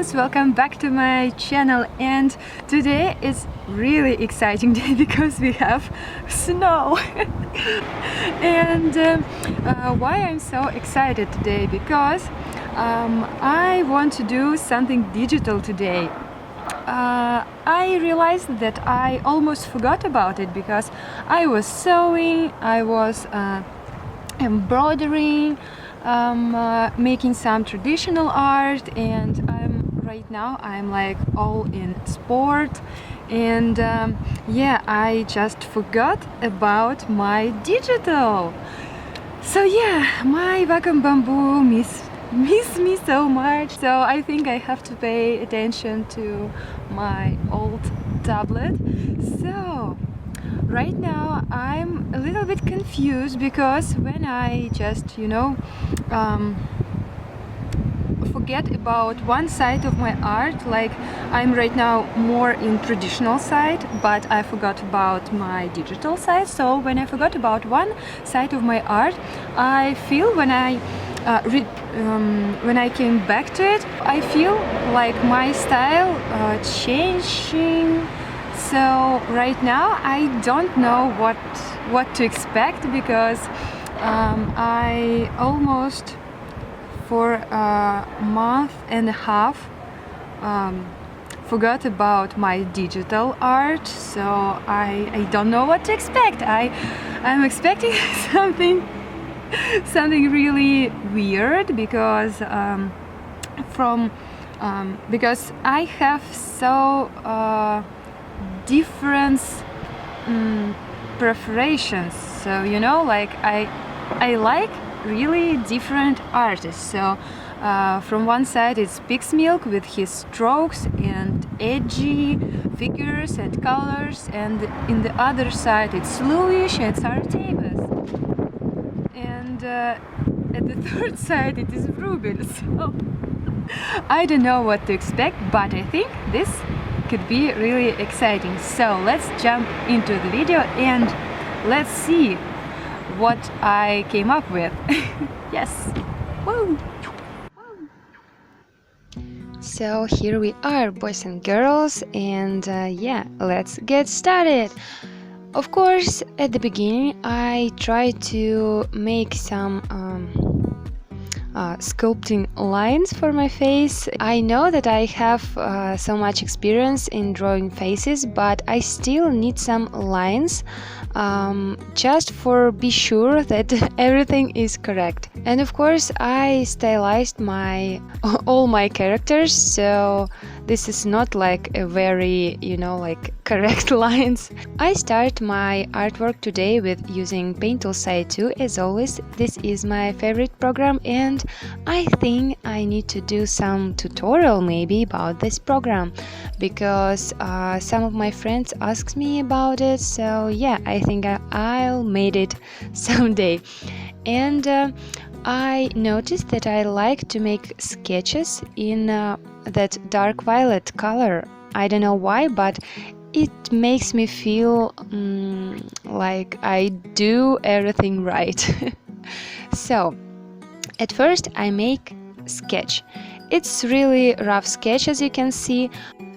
kittens, welcome back to my channel. And today is really exciting day because we have snow. And why I'm so excited today? Because I want to do something digital today. I realized that I almost forgot about it because I was sewing, I was embroidering, making some traditional art, and right now I'm like all in sport, and yeah, I just forgot about my digital. So yeah, my Wacom Bamboo miss me so much, so I think I have to pay attention to my old tablet. So right now I'm a little bit confused because when I just forget about one side of my art, like I'm right now more in traditional side, but I forgot about my digital side. So when I forgot about one side of my art, I feel when I came back to it, I feel like my style changing. So right now I don't know what to expect, because I almost for a month and a half forgot about my digital art. So I don't know what to expect. I'm expecting something really weird, because because I have so different preferences. So like I like really different artists. So from one side it's Pixmilk with his strokes and edgy figures and colors, and in the other side it's Louis and Sarah Davis, and at the third side it is Ruben. So I don't know what to expect, but I think this could be really exciting. So let's jump into the video and let's see what I came up with. Yes. Woo. So here we are, boys and girls, and yeah, let's get started. Of course, at the beginning I tried to make some sculpting lines for my face. I know that I have so much experience in drawing faces, but I still need some lines just for be sure that everything is correct. And of course I stylized all my characters, so this is not like a very like correct lines. I start my artwork today with using PAINT TOOL SAI 2 as always. This is my favorite program, and I think I need to do some tutorial maybe about this program, because some of my friends asked me about it. So yeah, I think I'll make it someday. And I noticed that I like to make sketches in that dark violet color. I don't know why, but it makes me feel like I do everything right. So at first I make sketch. It's really rough sketch, as you can see.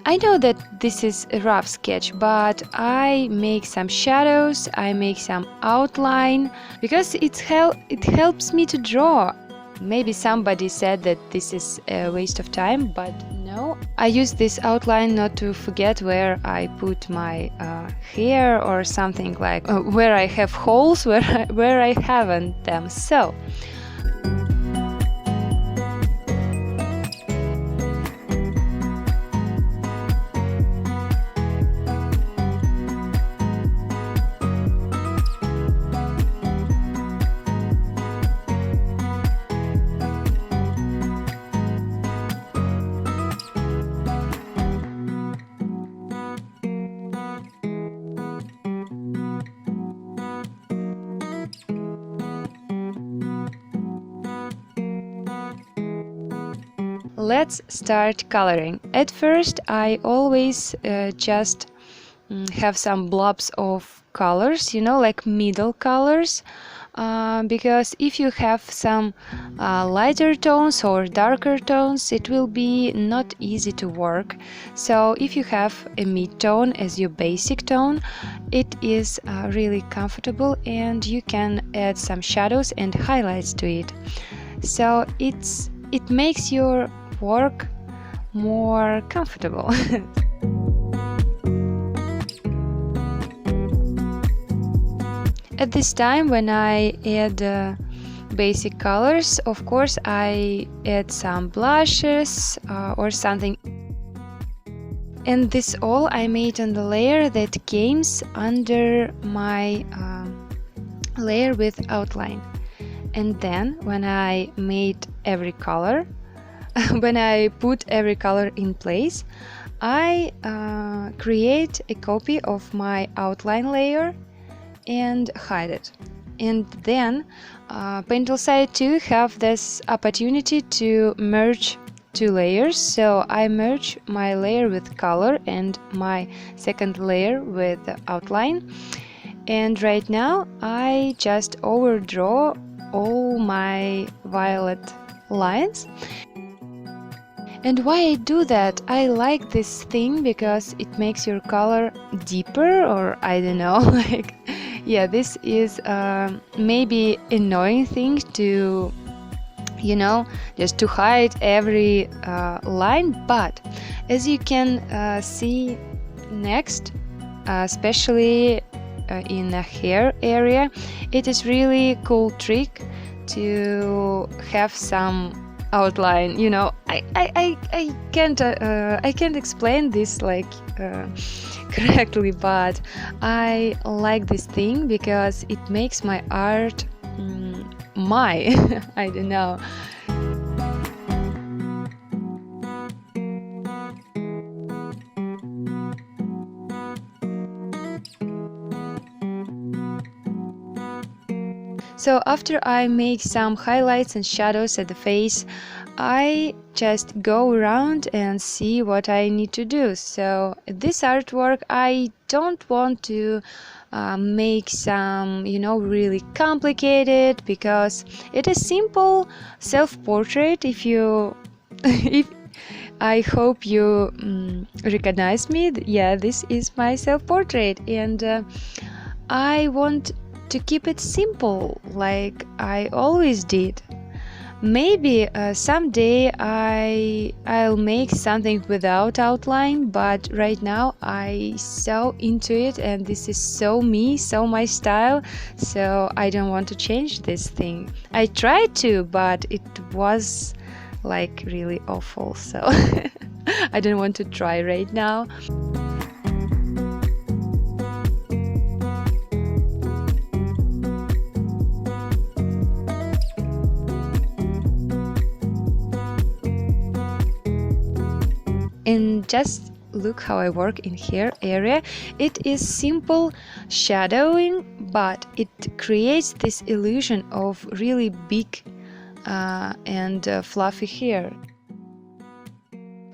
I know that this is a rough sketch, but I make some shadows, I make some outline, because it helps me to draw. Maybe somebody said that this is a waste of time, but no. I use this outline not to forget where I put my hair or something, like where I have holes, where I haven't them. So let's start coloring. At first I always just have some blobs of colors, you know, like middle colors. Because if you have some lighter tones or darker tones, it will be not easy to work. So if you have a mid-tone as your basic tone, it is really comfortable, and you can add some shadows and highlights to it. So it makes your work more comfortable. At this time, when I add basic colors, of course I add some blushes or something. And this all I made on the layer that came under my layer with outline. And then when I made every color, when I put every color in place, I create a copy of my outline layer and hide it. And then Paint Tool SAI 2 have this opportunity to merge two layers. So I merge my layer with color and my second layer with outline. And right now I just overdraw all my violet lines. And why I do that? I like this thing because it makes your color deeper, or I don't know, like, yeah, this is maybe annoying thing to, you know, just to hide every line, but as you can see next, especially in the hair area, it is really cool trick to have some outline. You know, I can't explain this like correctly, but I like this thing because it makes my art my I don't know. So after I make some highlights and shadows at the face, I just go around and see what I need to do. So this artwork, I don't want to make some, you know, really complicated, because it is simple self-portrait. If you if I hope you recognize me, yeah, this is my self-portrait, and I want to keep it simple like I always did. Maybe someday I'll make something without outline, but right now I so into it, and this is so me, so my style, so I don't want to change this thing. I tried to, but it was like really awful, so I don't want to try right now. And just look how I work in hair area. It is simple shadowing, but it creates this illusion of really big and fluffy hair.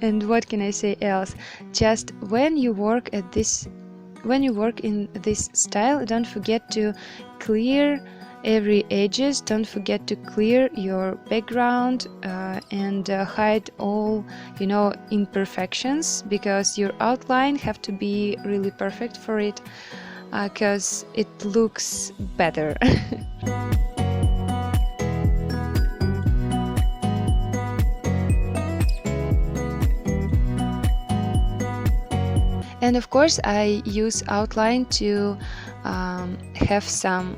And what can I say else? Just when you work in this style, don't forget to clear every edges, don't forget to clear your background and hide all, you know, imperfections, because your outline have to be really perfect for it, because it looks better. And of course I use outline to have some,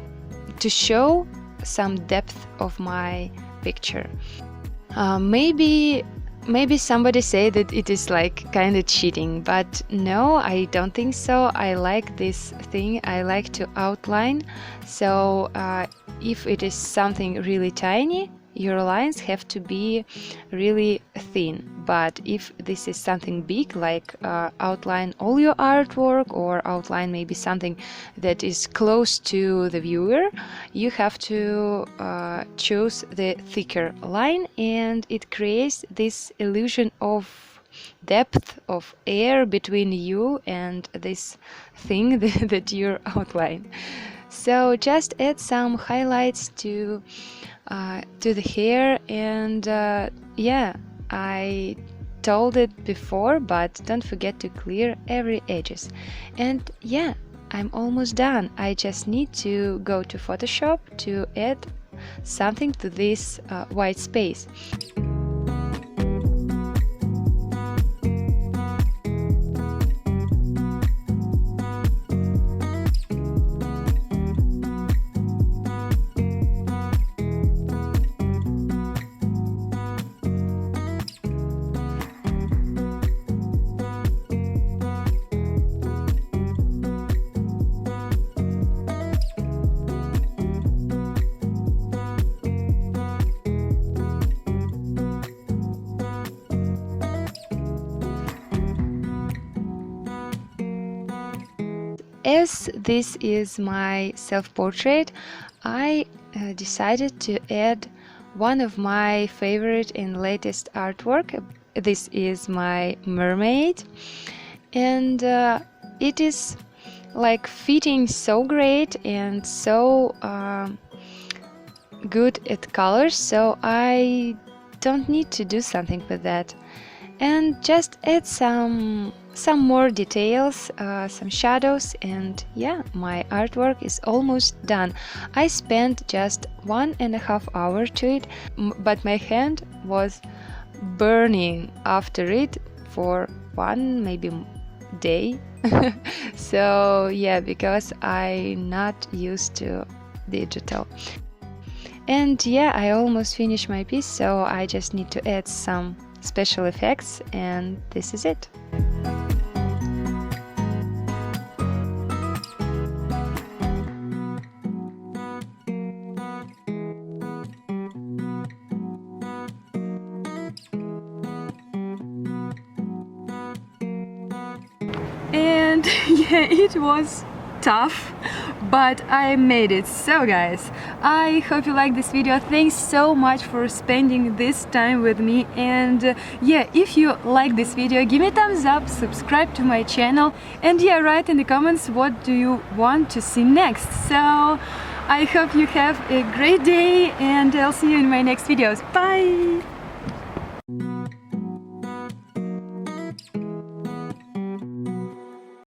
to show some depth of my picture. Maybe somebody say that it is like kind of cheating, but no, I don't think so. I like this thing. I like to outline. So if it is something really tiny, your lines have to be really thin. But if this is something big, like outline all your artwork, or outline maybe something that is close to the viewer, you have to choose the thicker line, and it creates this illusion of depth of air between you and this thing that you outline. So just add some highlights to the hair, and yeah, I told it before, but don't forget to clear every edges. And yeah, I'm almost done. I just need to go to Photoshop to add something to this white space. As this is my self-portrait, I decided to add one of my favorite and latest artwork. This is my mermaid, and it is like fitting so great and so good at colors, so I don't need to do something with that. And just add some more details, some shadows, and yeah, my artwork is almost done. I spent just 1.5 hours to it, but my hand was burning after it for one maybe day. So yeah, because I'm not used to digital. And yeah, I almost finished my piece, so I just need to add some special effects, and this is it. And yeah, it was tough, but I made it. So guys, I hope you like this video. Thanks so much for spending this time with me, and yeah, if you like this video, give me a thumbs up, subscribe to my channel, and yeah, write in the comments what do you want to see next. So I hope you have a great day, and I'll see you in my next videos. Bye!